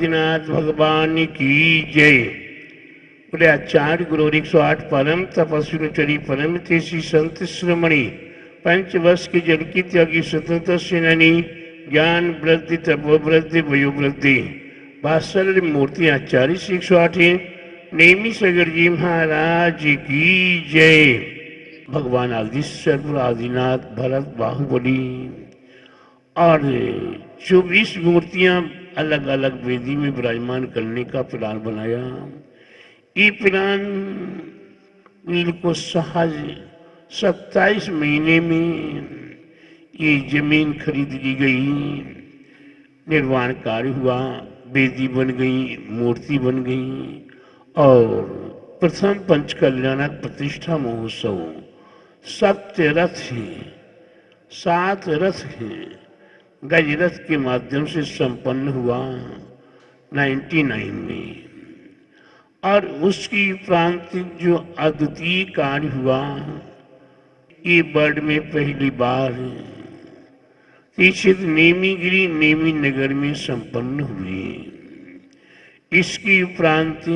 आदिनाथ भगवान की जय। बोले आचार्य गुरु 108 परम तपस्वी चरी परम तेसी संत श्रमणी पंचवर्ष की जल की त्यागी स्वतंत्र सेनानी ज्ञान वृद्धि तपो वृद्धि वयो वृद्धि वात्सल्य मूर्ति आचार्य 108 नेमी सगर जी महाराज की जय। भगवान आदि सर्व आदिनाथ भरत बाहुबली और 24 मूर्तियां अलग अलग वेदी में विराजमान करने का प्लान बनाया। ये प्लान बिल्कुल सहज 27 महीने में ये जमीन खरीद ली गई, निर्माण कार्य हुआ, वेदी बन गई, मूर्ति बन गई और प्रथम पंचकल्याणक प्रतिष्ठा महोत्सव सप्त रथ हैं, 7 रथ हैं, गजरथ के माध्यम से संपन्न हुआ 99 में। और उसकी प्रांतिक जो अद्वितीय कार्य हुआ ये वर्ल्ड में पहली बार तीक्षित नेमीगिरी नेमी नगर में संपन्न हुई। इसकी उपरांत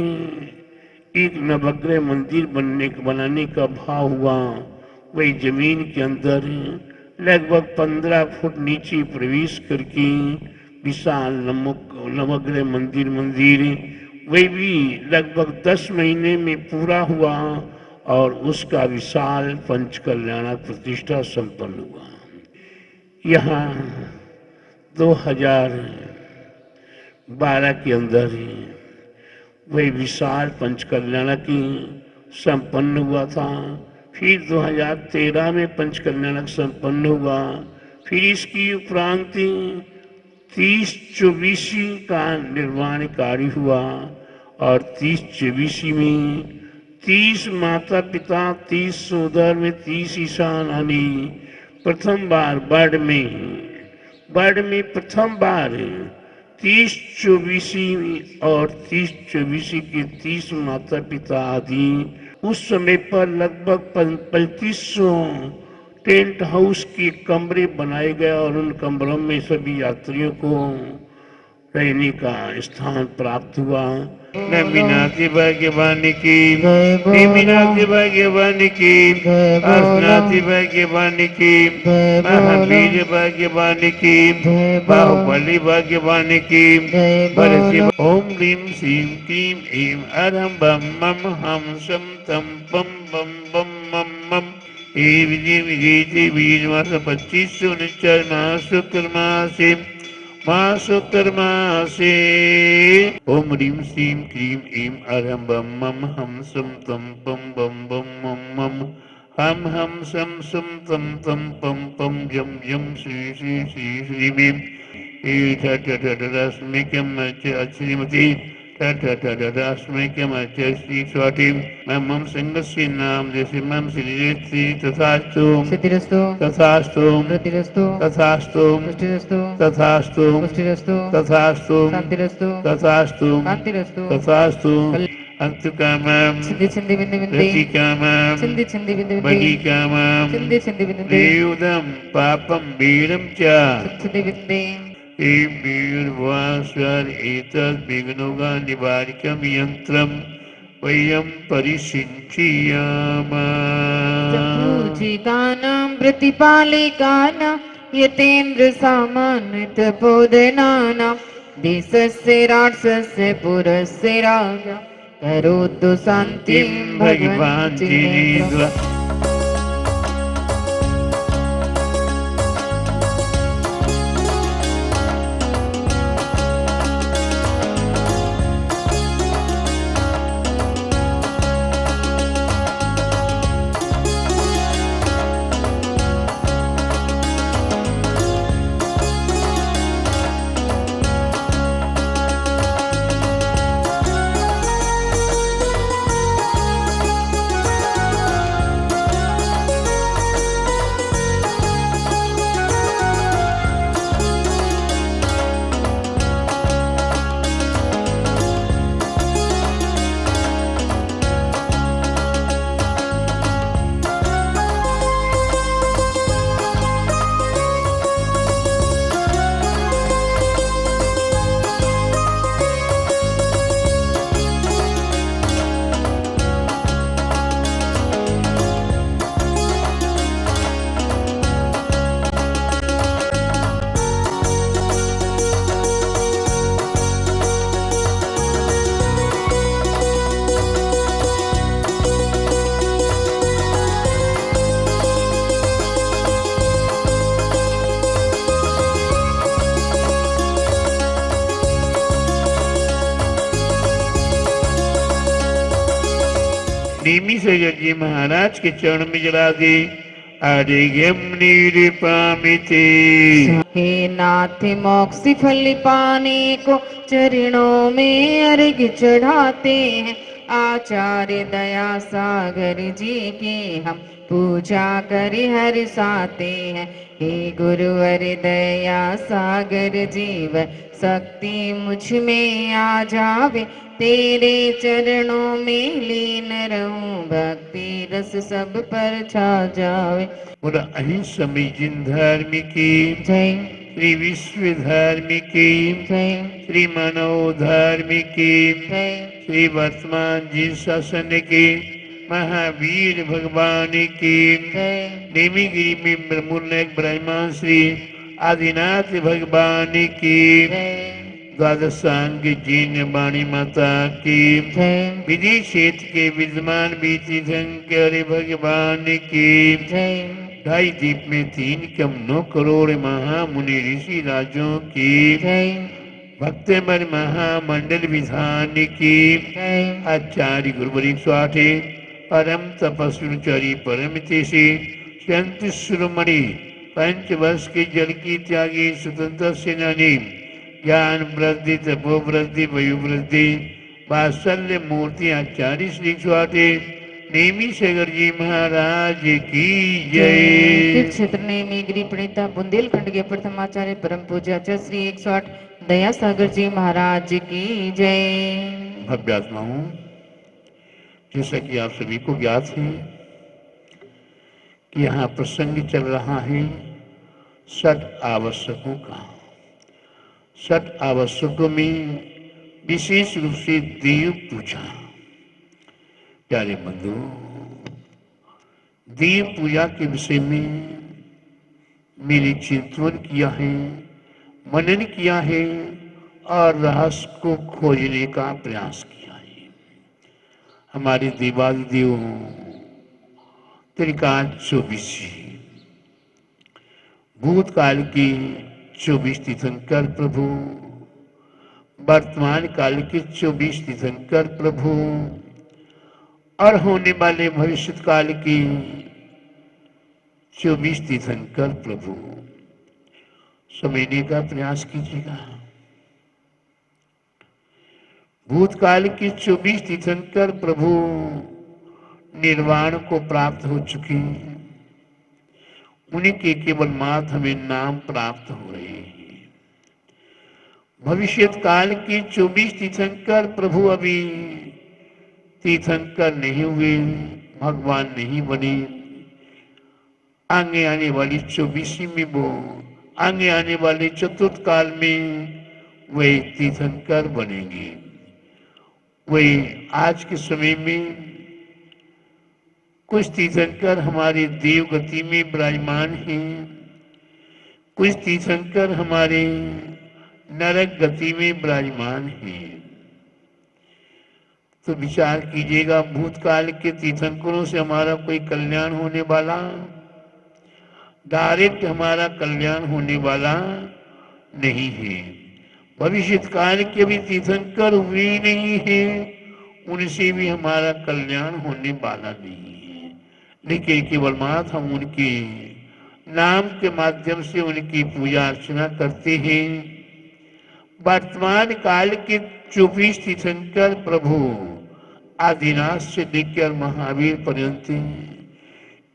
एक नवग्रह मंदिर बनाने का भाव हुआ। वही जमीन के अंदर लगभग 15 फुट नीचे प्रवेश करके विशाल नवग्रह मंदिर वही भी लगभग 10 महीने में पूरा हुआ और उसका विशाल पंचकल्याणक प्रतिष्ठा संपन्न हुआ। यहाँ 2012 के अंदर वही विशाल पंचकल्याणक की संपन्न हुआ था। फिर 2013 में पंचकल्याणक संपन्न हुआ। फिर इसकी उपरांत 30-24 का निर्माण कार्य हुआ और 30-24 में 30 माता पिता 30 सोदर में 30 ईशान आनी प्रथम बार वर्ल्ड में प्रथम बार 30-24 और 30-24 के 30 माता पिता आदि उस समय पर लगभग 3500 टेंट हाउस के कमरे बनाए गए और उन कमरों में सभी यात्रियों को रहने का स्थान प्राप्त हुआ। नमीनाथी भाग्यवान की, नेमिनाथी भाग्यवान की, अर्शनाथी भाग्यवान की, महावीर भाग्यवान की, बाहुबली भाग्यवान की। ओम ह्रीं श्रीं क्लीं ऐं अरहं बम मम हम सम तम बम बम बम मम मम। विजय बीज मास 2549 मास शुक्र मासे। ओम ह्रीं श्रीं क्लीं ऐं अरहं बम मम हम सम तम बम बम बम मम मम। हम सम सम तम तम पम पम यम यम श्री श्री श्री श्री भीम। रश्मिकम श्रीमती रश्मिकम श्री स्वाति मम सिंहस्य नाम जैसे मम श्री तथास्तु तथास्तु तथास्तु तथास्तु तथास्तु तथास्तु तथास्तु अंतकामं प्रतिकामं बलिकामं देवदं पापं वीरं च वीरवासर एतद् विघ्नोगा निवारकं यन्त्रं वयं परिसिञ्चयामः। पूजितानां प्रतिपालिकानां यतेन्द्र सामान्यतपोधनानां देशस्य राक्षसस्य पुरस्य राजा करोतु शान्तिं भगवान् जिनेन्द्र। नेमी सागर जी महाराज के चरण में जला दे। आर्यम निरूपामिते। हे नाथ मोक्ष फल पाने को चरणों में अर्घ चढ़ाते हैं। आचार्य दया सागर जी की हम पूजा कर हर्षाते हैं। हे गुरुवर दया सागर जीव शक्ति मुझ में आ जावे। तेरे चरणों में लीन रहूं भक्ति रस सब पर छा जावे। और अहिंसा जिन धार्मिकी जय श्री विश्व धार्मिकी जय श्री मानव धार्मिकी जय श्री वर्तमान जी शासन के महावीर भगवान की जय नेमीगिरी में ब्रह्मोल्लेख ब्रह्मा श्री आदिनाथ भगवान की जय द्वादशांग जीन वाणी माता की जय विधि क्षेत्र के विद्यमान बीती शंकर भगवान की जय ढाई दीप में 3 कम 9 करोड़ महामुनि ऋषि राजों की जय भक्तमर महामंडल विधान की जय आचार्य गुरुवर 108 परम तपस्वी परम तेसी संत शिरोमणि पंचवर्ष के जल की त्यागी स्वतंत्र सेनानी ज्ञान वृद्धि तपो वृद्धि वयु वृद्धि वात्सल्य मूर्ति आचार्य श्री 108 नेमी सागर जी महाराज की जय। क्षेत्र नेमीगिरी प्रणीता बुंदेलखंड के प्रथम आचार्य परम पूज्य आचार्य श्री 108 दया सागर जी महाराज की जय। भव्यात्माओं, जैसा कि आप सभी को ज्ञात है कि यहाँ प्रसंग चल रहा है 6 आवश्यकों का। 6 आवश्यकों में विशेष रूप से देव पूजा। प्यारे बंधु, देव पूजा के विषय में मेरे चिंतन किया है, मनन किया है और रहस्य को खोजने का प्रयास किया है। हमारे देवादिदेव त्रिकाल 24 भूतकाल के 24 तीर्थंकर प्रभु, वर्तमान काल के 24 तीर्थंकर प्रभु और होने वाले भविष्य काल के 24 तीर्थंकर प्रभु समझने का प्रयास कीजिएगा। भूतकाल के 24 तीर्थंकर प्रभु निर्वाण को प्राप्त हो चुके हैं। उन्हीं केवल मात्र हमें नाम प्राप्त हो रहे हैं। भविष्य काल के 24 तीर्थंकर प्रभु अभी तीर्थंकर नहीं हुए, भगवान नहीं बने। आगे आने वाली 24वीं में वो आगे आने वाले चतुर्थ काल में वे तीर्थंकर बनेंगे। वे आज के समय में कुछ तीर्थंकर हमारे देव गति में विराजमान हैं, कुछ तीर्थंकर हमारे नरक गति में विराजमान हैं। तो विचार कीजिएगा, भूतकाल के तीर्थंकरों से हमारा कोई कल्याण होने वाला, डायरेक्ट हमारा कल्याण होने वाला नहीं है। भविष्य काल के भी तीर्थंकर हुए नहीं है, उनसे भी हमारा कल्याण होने वाला नहीं है। लेकिन केवल मात्र हम उनके नाम के माध्यम से उनकी पूजा अर्चना करते हैं। वर्तमान काल के 24 तीर्थंकर प्रभु आदिनाथ से लेकर महावीर पर्यंत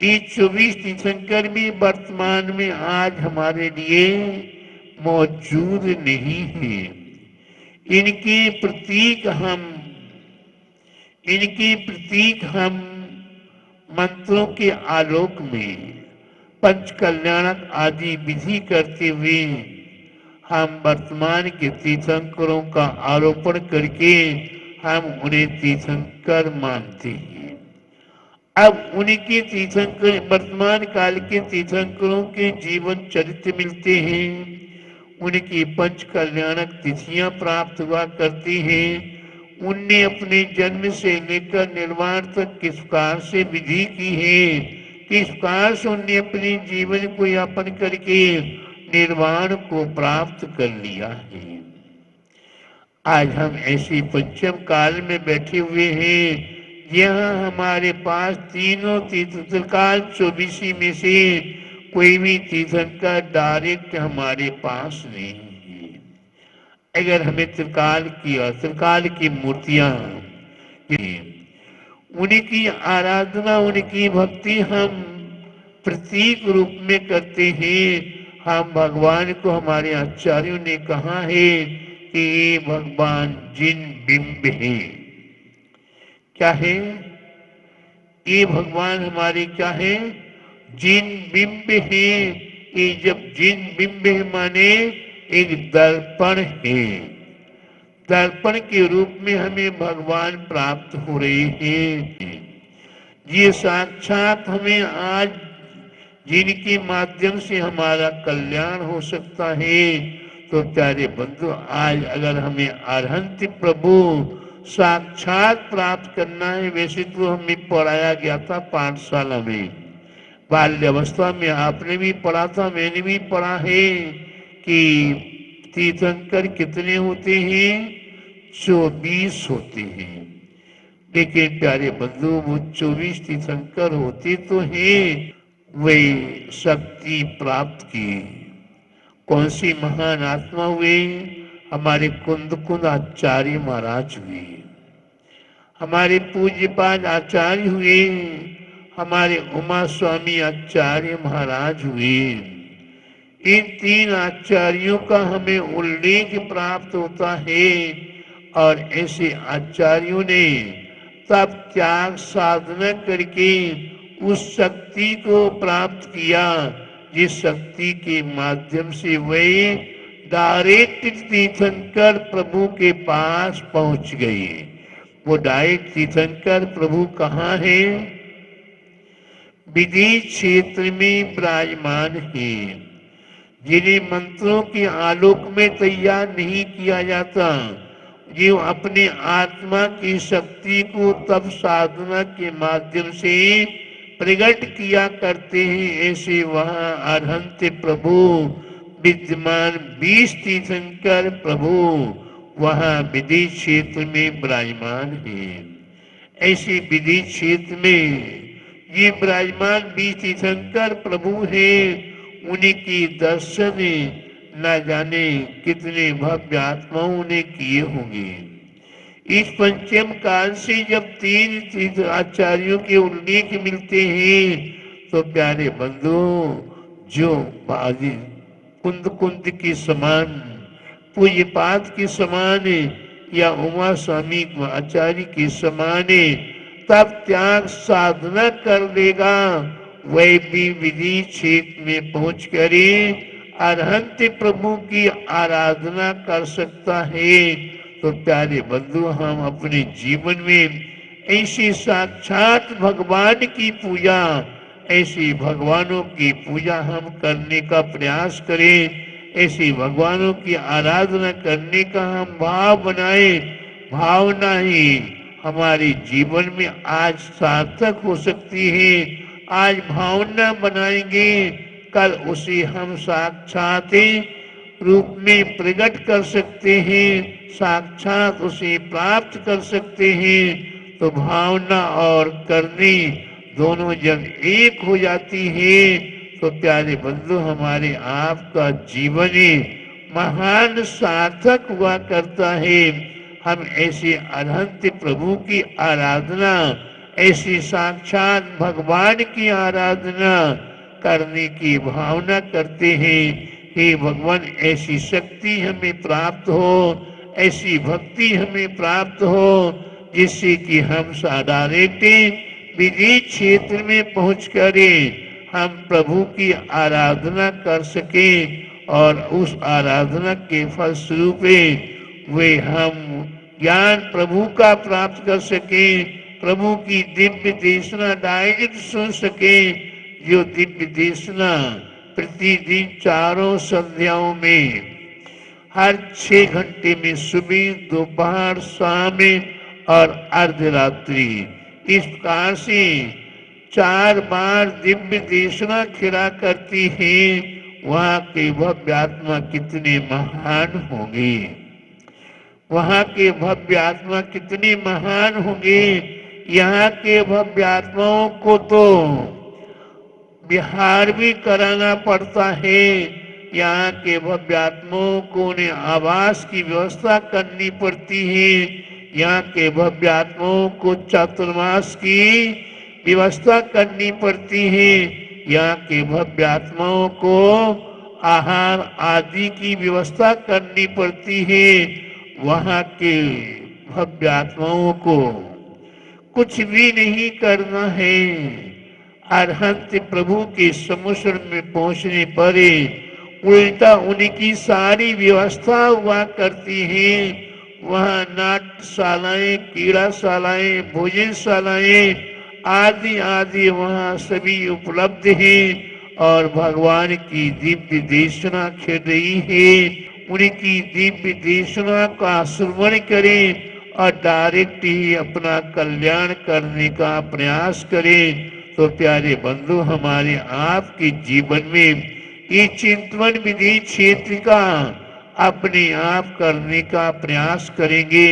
ये 24 तीर्थंकर भी वर्तमान में आज हमारे लिए मौजूद नहीं है। इनके प्रतीक हम मंत्रों के आलोक में पंच कल्याणक आदि विधि करते हुए हम वर्तमान के तीर्थंकरों का आरोपण करके हम उन्हें तीर्थंकर मानते हैं। अब उनके तीर्थंकर वर्तमान काल के तीर्थंकरों के जीवन चरित्र मिलते हैं, उनकी पंच कल्याणक तिथियां प्राप्त हुआ करती हैं। उनने अपने जन्म से लेकर निर्वाण तक किस प्रकार से विधि की है, किस प्रकार से उनने अपने जीवन को यापन करके निर्वाण को प्राप्त कर लिया है। आज हम ऐसे पंचम काल में बैठे हुए हैं यहाँ हमारे पास तीनों तीर्थंकर 24 में से कोई भी तीर्थंकर डायरेक्ट हमारे पास नहीं है। अगर हमें त्रिकाल की मूर्तियां, उनकी आराधना, उनकी भक्ति हम प्रतीक रूप में करते हैं। हम भगवान को, हमारे आचार्यों ने कहा है कि ये भगवान जिन बिंब है। क्या है ये भगवान? हमारे क्या है? जिन बिंब है। ये जब जिन बिंब है माने एक दर्पण है। दर्पण के रूप में हमें भगवान प्राप्त हो रहे हैं। ये साक्षात हमें आज, जिनके माध्यम से हमारा कल्याण हो सकता है। तो प्यारे बंधु, आज अगर हमें अरहंत प्रभु साक्षात प्राप्त करना है, वैसे तो हमें पढ़ाया गया था पाठशाला में, बाल्यावस्था में आपने भी पढ़ा था, मैंने भी पढ़ा है कि तीर्थंकर कितने होते हैं? 24 होते हैं। लेकिन प्यारे बंधु, वो 24 तीर्थंकर होते तो हैं, वे शक्ति प्राप्त किए। कौन सी महान आत्मा हुए? हमारे कुंद आचार्य महाराज हुए, हमारे पूज्यपाद आचार्य हुए, हमारे उमा स्वामी आचार्य महाराज हुए। इन तीन आचार्यों का हमें उल्लेख प्राप्त होता है। और ऐसे आचार्यों ने तब त्याग साधना करके उस शक्ति को प्राप्त किया, जिस शक्ति के माध्यम से वे डायरेक्ट तीर्थंकर प्रभु के पास पहुंच गए। वो डायरेक्ट तीर्थंकर प्रभु कहाँ है? विदेश क्षेत्र में विराजमान है। जिन्हें मंत्रों के आलोक में तैयार नहीं किया जाता, जो अपने आत्मा की शक्ति को तब साधना के माध्यम से प्रकट किया करते हैं, ऐसे वहाँ अरहंत प्रभु विद्यमान 20 तीर्थंकर प्रभु वहाँ विदेश क्षेत्र में विराजमान है। ऐसे विदेश क्षेत्र में ये विराजमान 20 तीर्थंकर प्रभु है। उनकी दर्शन न जाने कितने भव्य आत्माओं ने किए होंगे। इस पंचम काल से जब तीन तीर्थ आचार्यों के उल्लेख मिलते हैं, तो प्यारे बंधु, जो बाजी कुंद के समान, पूज्यपाद के समान या उमा स्वामी आचार्य के समान तब त्याग साधना कर लेगा, वह भी विधि क्षेत्र में पहुंच कर अरहंत प्रभु की आराधना कर सकता है। तो प्यारे बंधु, हम अपने जीवन में ऐसी साक्षात भगवान की पूजा, ऐसी भगवानों की पूजा हम करने का प्रयास करें। ऐसी भगवानों की आराधना करने का हम भाव बनाए। भावना ही हमारे जीवन में आज सार्थक हो सकती है। आज भावना बनाएंगे, कल उसे हम साक्षात रूप में प्रकट कर सकते हैं, साक्षात उसे प्राप्त कर सकते हैं। तो भावना और करनी दोनों जब एक हो जाती है, तो प्यारे बंधु, हमारे आपका जीवन महान सार्थक हुआ करता है। हम ऐसे अरहंत प्रभु की आराधना, ऐसी साक्षात भगवान की आराधना करने की भावना करते हैं। हे भगवान, ऐसी शक्ति हमें प्राप्त हो, ऐसी भक्ति हमें प्राप्त हो, जिससे कि हम डायरेक्ट विधि क्षेत्र में पहुंचकर हम प्रभु की आराधना कर सके और उस आराधना के फलस्वरूप वे हम ज्ञान प्रभु का प्राप्त कर सके, प्रभु की दिव्य देशना डायरेक्ट सुन सके, जो दिव्य देशना प्रतिदिन 4 संध्याओं में हर 6 घंटे में सुबह, दोपहर, शाम और अर्धरात्रि इस प्रकार से 4 बार दिव्य देशना खिला करती है। वहाँ के भव्य आत्मा कितने महान होंगे, वहाँ के भव्य आत्मा कितने महान होंगे, यहाँ के भव्यात्माओं को तो विहार भी कराना पड़ता है। यहाँ के भव्यात्माओं को उन्हें आवास की व्यवस्था करनी पड़ती है। यहाँ के भव्यात्माओं को चातुर्मास की व्यवस्था करनी पड़ती है। यहाँ के भव्यात्माओं को आहार आदि की व्यवस्था करनी पड़ती है। वहाँ के भव्यात्माओं को कुछ भी नहीं करना है। अरहंत प्रभु के समुद्र में पहुंचने पर उल्टा उनकी सारी व्यवस्था हुआ करती है। वहाँ नाट्यशालाएं, क्रीड़ाशालाएं, भोजनशालाएं आदि आदि वहाँ सभी उपलब्ध हैं और भगवान की दिव्य देशना खेल रही है। उनकी दिव्य देशना का श्रवण करें और डायरेक्ट ही अपना कल्याण करने का प्रयास करें। तो प्यारे बंधु, हमारे आपके जीवन में ये चिंतन विधि क्षेत्र का अपने आप करने का प्रयास करेंगे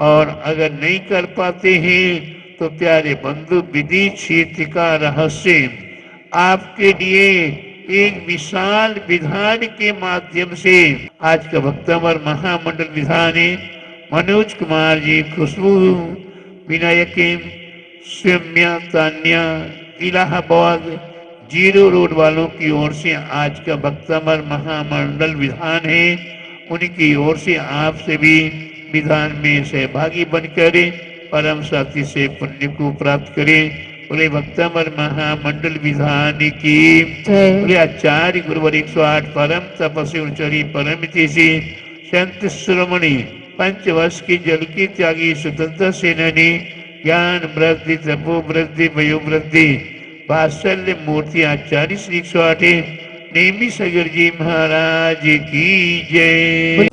और अगर नहीं कर पाते हैं तो प्यारे बंधु, विधि क्षेत्र का रहस्य आपके लिए एक विशाल विधान के माध्यम से आज का भक्तमर महामंडल विधान है। मनोज कुमार जी, खुशबू विनायक, सौम्या, तान्या, इलाहाबाद 0 रोड वालों की ओर से आज का भक्तमर महामंडल विधान है। उनकी ओर से आपसे भी विधान में सहभागी बनकर परम साथी से पुण्य को प्राप्त करें। बोले भक्तमर महामंडल विधान की बोले आचार्य गुरुवर 108 परम तपस्वी उच्चरी परम तेजी संत शिरोमणि पंचवर्ष की जल की त्यागी स्वतंत्र सेनानी ज्ञान वृद्धि, तपो वृद्धि, वयो वृद्धि, वात्सल्य मूर्ति आचार्य श्री 108 नेमी सगर जी महाराज की जय।